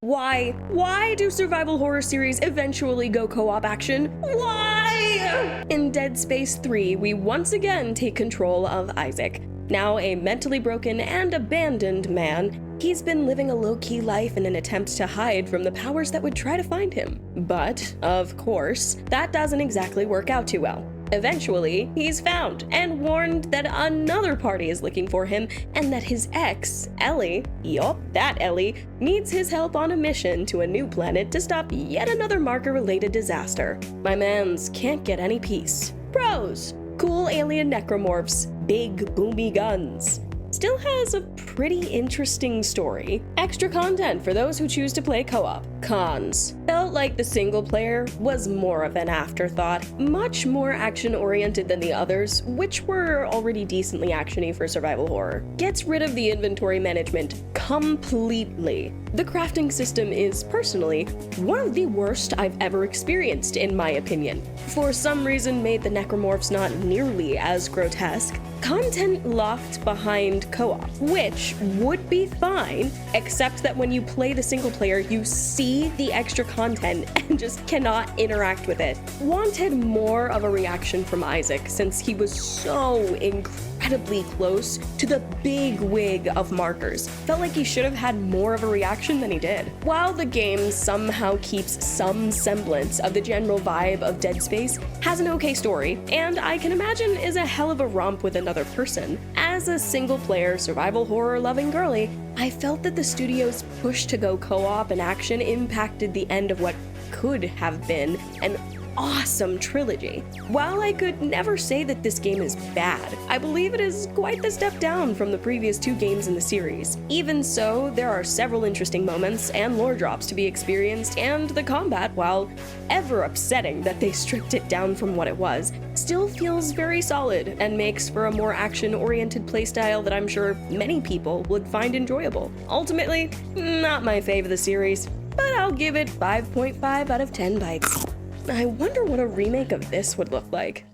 Why do survival horror series eventually go co-op action? Why? In Dead Space 3, we once again take control of Isaac. Now a mentally broken and abandoned man, he's been living a low-key life in an attempt to hide from the powers that would try to find him. But, of course, that doesn't exactly work out too well. Eventually, he's found and warned that another party is looking for him and that his ex, Ellie, yup, that Ellie, needs his help on a mission to a new planet to stop yet another marker-related disaster. My mans can't get any peace. Pros: cool alien necromorphs, big boomy guns. Still has a pretty interesting story. Extra content for those who choose to play co-op. Cons: felt like the single player was more of an afterthought, much more action-oriented than the others, which were already decently actiony for survival horror. Gets rid of the inventory management completely. The crafting system is, personally, one of the worst I've ever experienced, in my opinion. For some reason made the necromorphs not nearly as grotesque. Content locked behind co-op, which would be fine, except that when you play the single player, you see the extra content and just cannot interact with it. Wanted more of a reaction from Isaac, since he was so incredibly close to the big wig of markers. Felt like he should have had more of a reaction than he did. While the game somehow keeps some semblance of the general vibe of Dead Space, has an okay story, and I can imagine is a hell of a romp with another person. As a single-player survival horror loving girly, I felt that the studio's push to go co-op and action impacted the end of what could have been an awesome trilogy. While I could never say that this game is bad, I believe it is quite the step down from the previous two games in the series. Even so, there are several interesting moments and lore drops to be experienced, and the combat, while ever upsetting that they stripped it down from what it was, still feels very solid and makes for a more action-oriented playstyle that I'm sure many people would find enjoyable. Ultimately, not my fave of the series, but I'll give it 5.5 out of 10 bites. I wonder what a remake of this would look like.